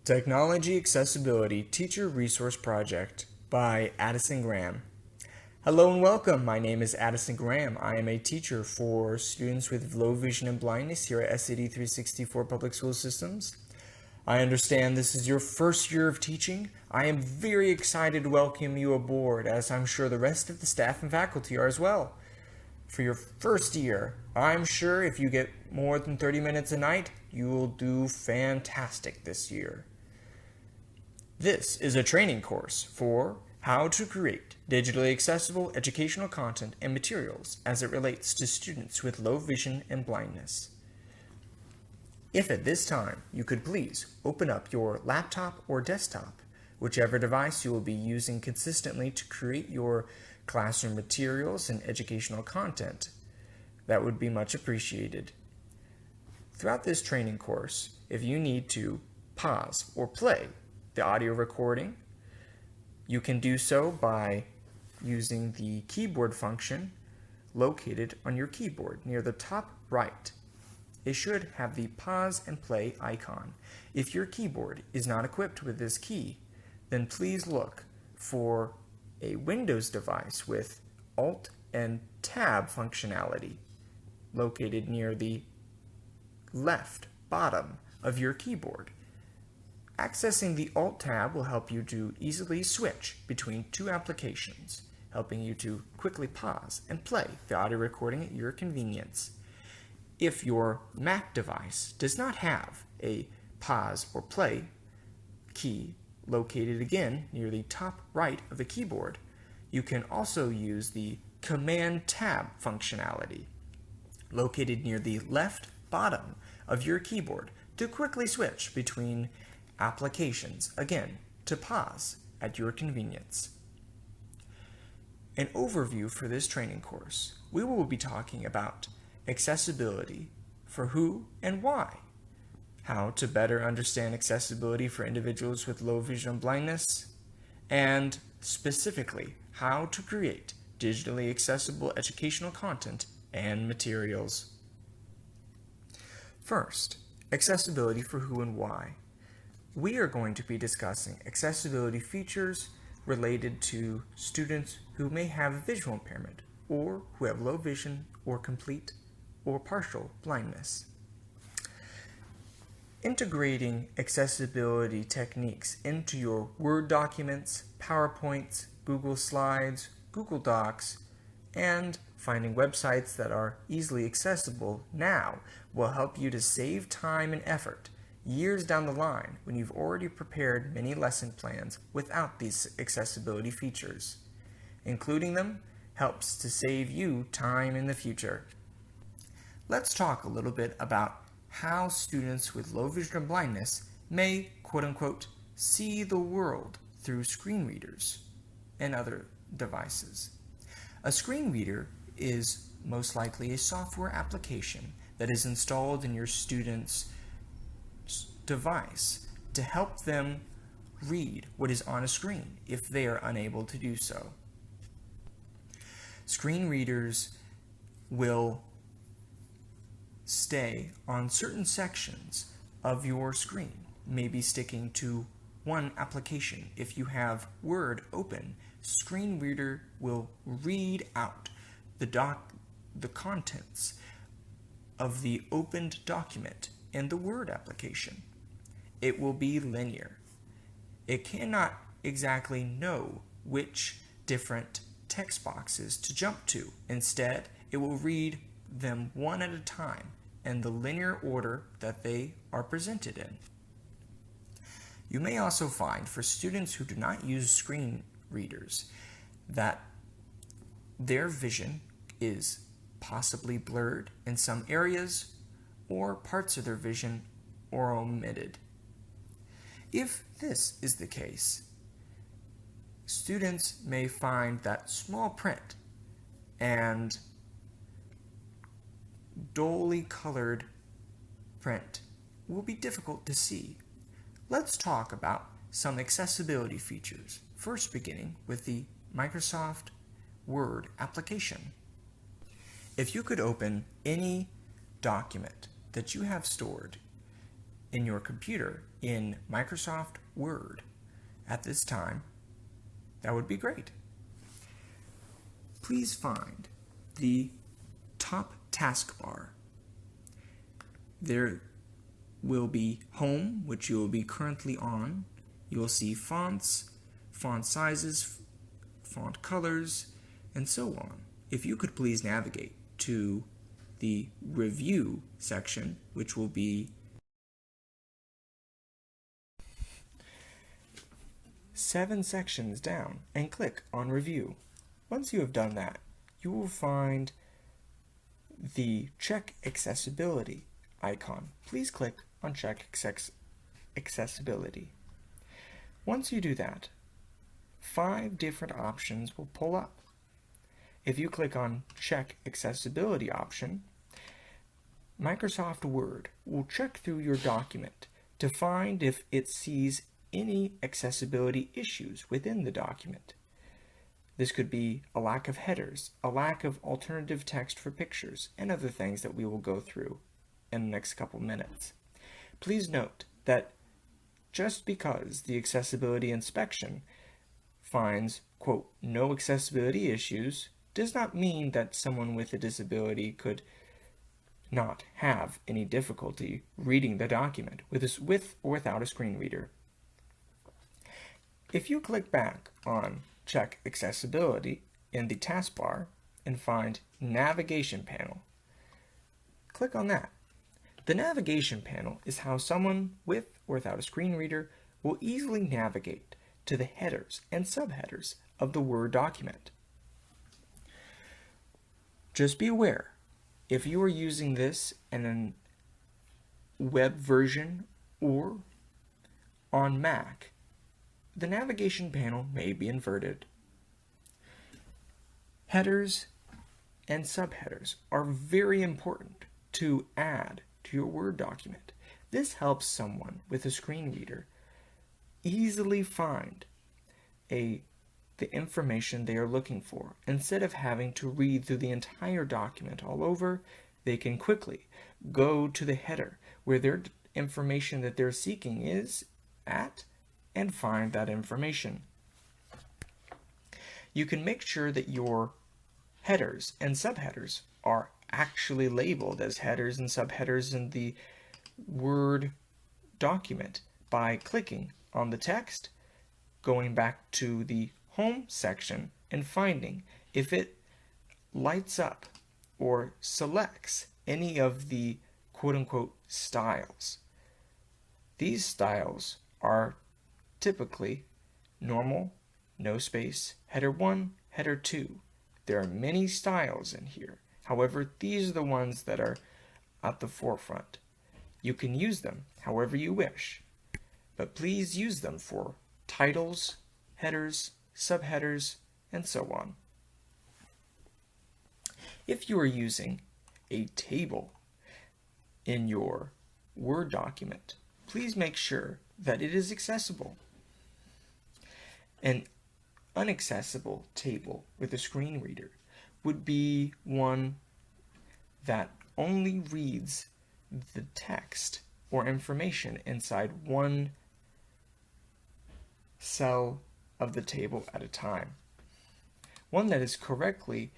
Technology Accessibility Teacher Resource Project by Addison Graham. Hello and welcome. My name is Addison Graham. I am a teacher for students with low vision and blindness here at SED 364 Public School Systems. I understand this is your first year of teaching. I am very excited to welcome you aboard, as I'm sure the rest of the staff and faculty are as well. For your first year, I'm sure if you get more than 30 minutes a night, you will do fantastic this year. This is a training course for how to create digitally accessible educational content and materials as it relates to students with low vision and blindness. If at this time you could please open up your laptop or desktop, whichever device you will be using consistently to create your classroom materials and educational content, that would be much appreciated. Throughout this training course, if you need to pause or play the audio recording, you can do so by using the keyboard function located on your keyboard near the top right. It should have the pause and play icon. If your keyboard is not equipped with this key, then please look for a Windows device with Alt and Tab functionality located near the left bottom of your keyboard. Accessing the Alt tab will help you to easily switch between two applications, helping you to quickly pause and play the audio recording at your convenience. If your Mac device does not have a pause or play key located again near the top right of the keyboard, you can also use the Command tab functionality located near the left bottom of your keyboard to quickly switch between applications, again, to pause at your convenience. An overview for this training course, we will be talking about accessibility for who and why, how to better understand accessibility for individuals with low vision and blindness, and specifically how to create digitally accessible educational content and materials. First, accessibility for who and why. We are going to be discussing accessibility features related to students who may have a visual impairment or who have low vision or complete or partial blindness. Integrating accessibility techniques into your Word documents, PowerPoints, Google Slides, Google Docs, and finding websites that are easily accessible now will help you to save time and effort years down the line when you've already prepared many lesson plans without these accessibility features. Including them helps to save you time in the future. Let's talk a little bit about how students with low vision or blindness may, quote-unquote, see the world through screen readers and other devices. A screen reader is most likely a software application that is installed in your student's device to help them read what is on a screen if they are unable to do so. Screen readers will stay on certain sections of your screen, maybe sticking to one application. If you have Word open, screen reader will read out the contents of the opened document in the Word application. It will be linear. It cannot exactly know which different text boxes to jump to. Instead, it will read them one at a time in the linear order that they are presented in. You may also find for students who do not use screen readers that their vision is possibly blurred in some areas or parts of their vision are omitted. If this is the case, students may find that small print and dully colored print will be difficult to see. Let's talk about some accessibility features, first beginning with the Microsoft Word application. If you could open any document that you have stored in your computer in Microsoft Word at this time, that would be great. Please find the top taskbar. There will be Home, which you will be currently on. You will see fonts, font sizes, font colors, and so on. If you could please navigate to the Review section, which will be 7 sections down, and click on Review. Once you have done that, you will find the Check Accessibility icon. Please click on Check Accessibility. Once you do that, 5 different options will pull up. If you click on Check Accessibility option, Microsoft Word will check through your document to find if it sees any accessibility issues within the document. This could be a lack of headers, a lack of alternative text for pictures, and other things that we will go through in the next couple minutes. Please note that just because the accessibility inspection finds, quote, no accessibility issues, does not mean that someone with a disability could not have any difficulty reading the document with or without a screen reader. If you click back on Check Accessibility in the taskbar and find Navigation Panel, click on that. The navigation panel is how someone with or without a screen reader will easily navigate to the headers and subheaders of the Word document. Just be aware, if you are using this in a web version or on Mac, the navigation panel may be inverted. Headers and subheaders are very important to add to your Word document. This helps someone with a screen reader easily find the information they are looking for. Instead of having to read through the entire document all over, they can quickly go to the header where their information that they're seeking is at and find that information. You can make sure that your headers and subheaders are actually labeled as headers and subheaders in the Word document by clicking on the text, going back to the Home section, and finding if it lights up or selects any of the quote-unquote styles. These styles are typically normal, no space, header 1, header 2. There are many styles in here. However, these are the ones that are at the forefront. You can use them however you wish, but please use them for titles, headers, subheaders, and so on. If you are using a table in your Word document, please make sure that it is accessible. An inaccessible table with a screen reader would be one that only reads the text or information inside one cell of the table at a time. One that is correctly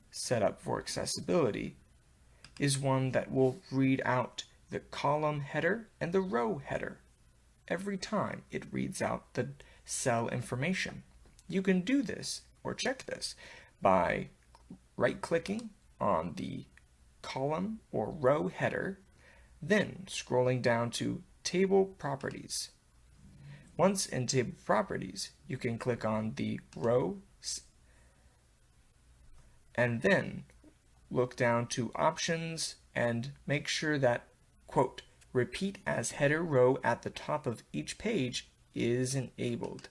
set up for accessibility is one that will read out the column header and the row header every time it reads out the cell information. You can do this or check this by right-clicking on the column or row header, then scrolling down to Table Properties. Once in Table Properties, you can click on the row and then look down to Options and make sure that, quote, repeat as header row at the top of each page is enabled.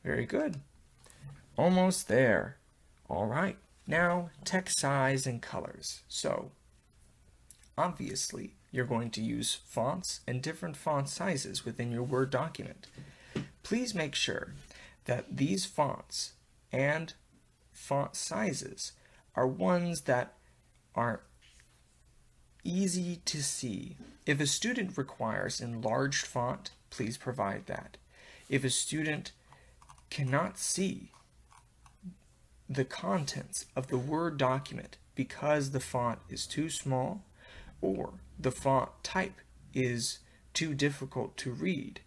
Very good. Almost there. All right. Now, text size and colors. So, obviously, you're going to use fonts and different font sizes within your Word document. Please make sure that these fonts and font sizes are ones that are easy to see. If a student requires enlarged font, please provide that. If a student cannot see the contents of the Word document because the font is too small or the font type is too difficult to read,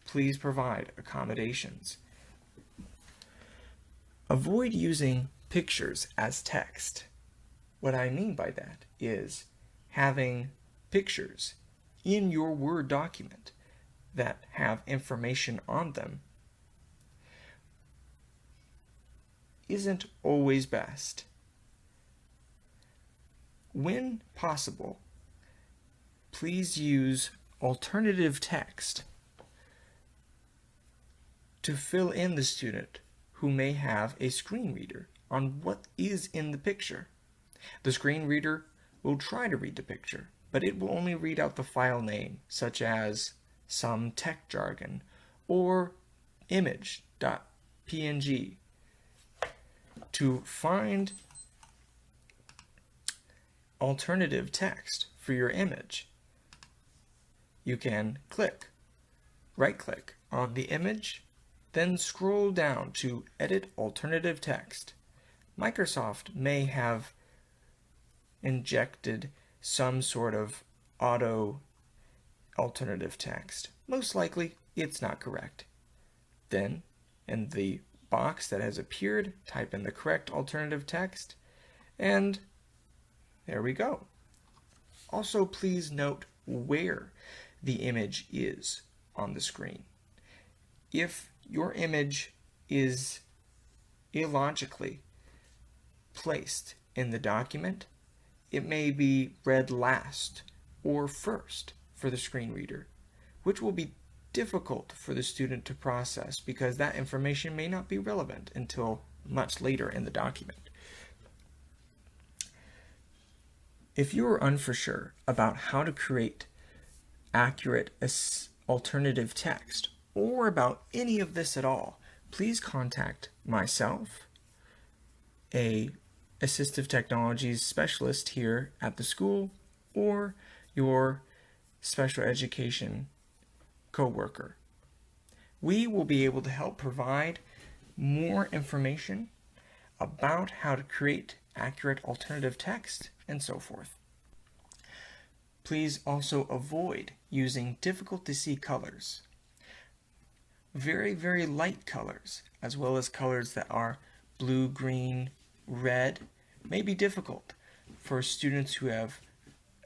please provide accommodations. Avoid using pictures as text. What I mean by that is having pictures in your Word document that have information on them isn't always best. When possible, please use alternative text to fill in the student who may have a screen reader on what is in the picture. The screen reader will try to read the picture, but it will only read out the file name, such as some tech jargon or image.png. To find alternative text for your image, you can right-click on the image, then scroll down to Edit Alternative Text. Microsoft may have injected some sort of auto alternative text. Most likely, it's not correct. Then, in the box that has appeared, type in the correct alternative text, and there we go. Also, please note where the image is on the screen. If your image is illogically placed in the document, it may be read last or first for the screen reader, which will be difficult for the student to process because that information may not be relevant until much later in the document. If you are unsure about how to create accurate alternative text or about any of this at all, please contact myself, a assistive technologies specialist here at the school, or your special education coworker. We will be able to help provide more information about how to create accurate alternative text and so forth. Please also avoid using difficult to see colors. Very, very light colors, as well as colors that are blue, green, red, may be difficult for students who have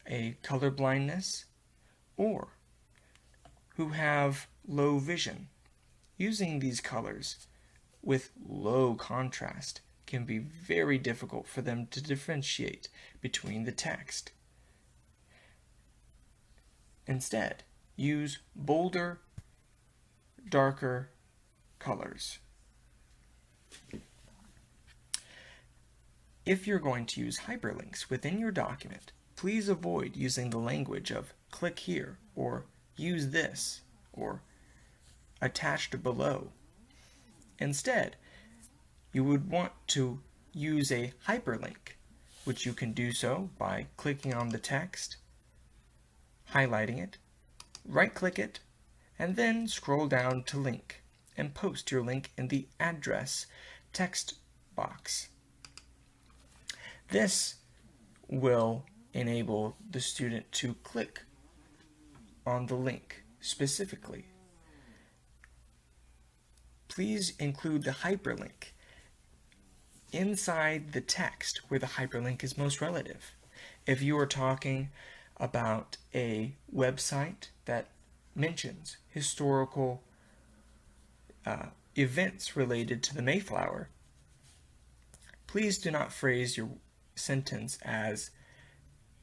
a color blindness or who have low vision. Using these colors with low contrast can be very difficult for them to differentiate between the text. Instead, use bolder, darker colors. If you're going to use hyperlinks within your document, please avoid using the language of click here or use this or attached below. Instead, you would want to use a hyperlink, which you can do so by clicking on the text, highlighting it, right-click it, and then scroll down to link and post your link in the address text box. This will enable the student to click on the link specifically. Please include the hyperlink inside the text where the hyperlink is most relative. If you are talking about a website that mentions historical events related to the Mayflower, please do not phrase your sentence as,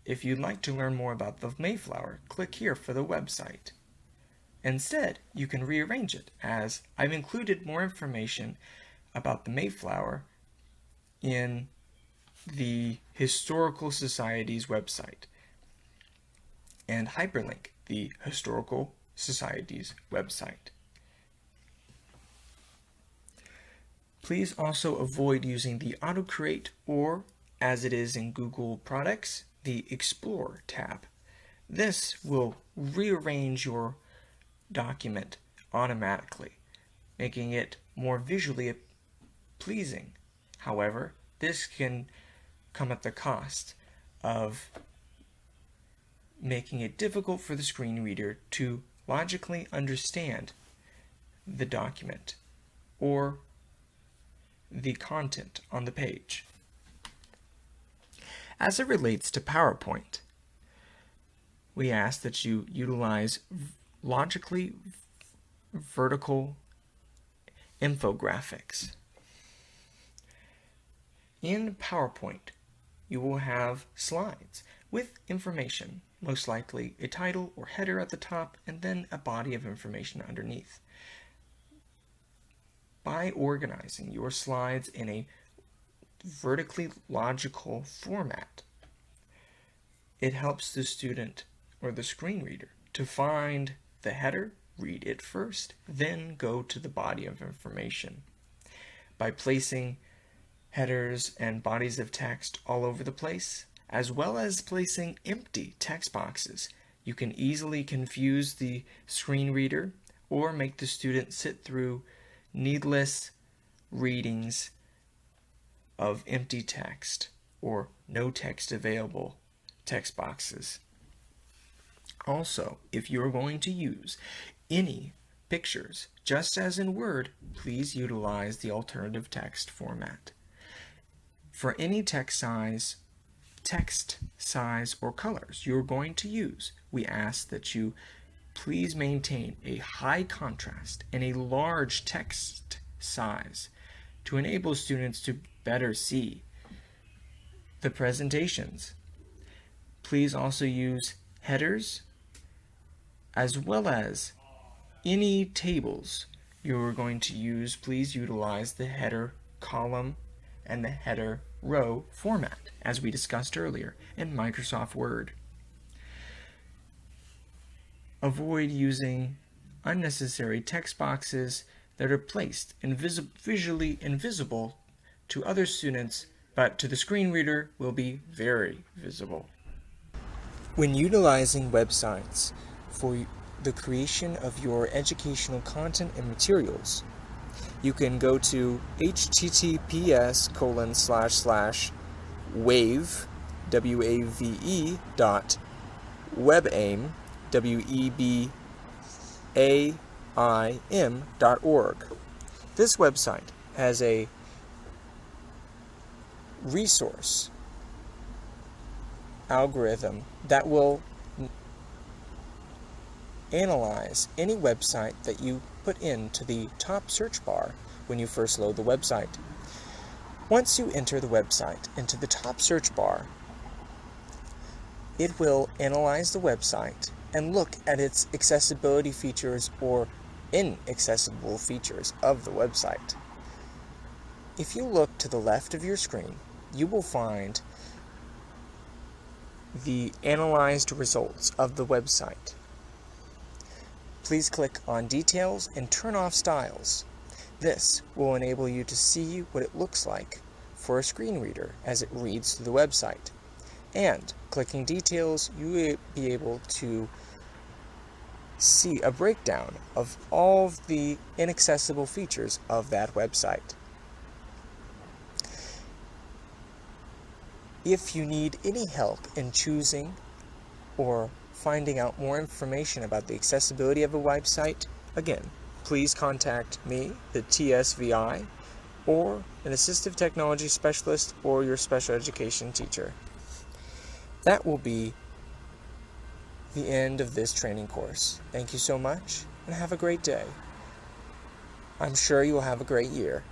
if you'd like to learn more about the Mayflower, click here for the website. Instead, you can rearrange it as, I've included more information about the Mayflower in the Historical Society's website, and hyperlink the Historical Society's website. Please also avoid using the autocorrect or, as it is in Google products, the Explore tab. This will rearrange your document automatically, making it more visually pleasing. However, this can come at the cost of making it difficult for the screen reader to logically understand the document or the content on the page. As it relates to PowerPoint, we ask that you utilize logically vertical infographics. In PowerPoint, you will have slides with information, most likely a title or header at the top, and then a body of information underneath. By organizing your slides in a vertically logical format, it helps the student or the screen reader to find the header, read it first, then go to the body of information. By placing headers and bodies of text all over the place, as well as placing empty text boxes, you can easily confuse the screen reader or make the student sit through needless readings of empty text or no text available text boxes. Also, if you're going to use any pictures, just as in Word, please utilize the alternative text format. For any text size, or colors you're going to use, we ask that you please maintain a high contrast and a large text size to enable students to better see the presentations. Please also use headers as well as any tables you're going to use. Please utilize the header column and the header row format, as we discussed earlier in Microsoft Word. Avoid using unnecessary text boxes that are placed visually invisible to other students, but to the screen reader will be very visible. When utilizing websites for the creation of your educational content and materials, you can go to https://wave, W-A-V-E, .webaim, WEBAIM.org. This website has a resource algorithm that will analyze any website that you put into the top search bar when you first load the website. Once you enter the website into the top search bar, it will analyze the website and look at its accessibility features or inaccessible features of the website. If you look to the left of your screen, you will find the analyzed results of the website. Please click on Details and turn off Styles. This will enable you to see what it looks like for a screen reader as it reads through the website. And clicking Details, you will be able to see a breakdown of all of the inaccessible features of that website. If you need any help in choosing or finding out more information about the accessibility of a website, again, please contact me, the TSVI, or an assistive technology specialist or your special education teacher. That will be the end of this training course. Thank you so much, and have a great day. I'm sure you will have a great year.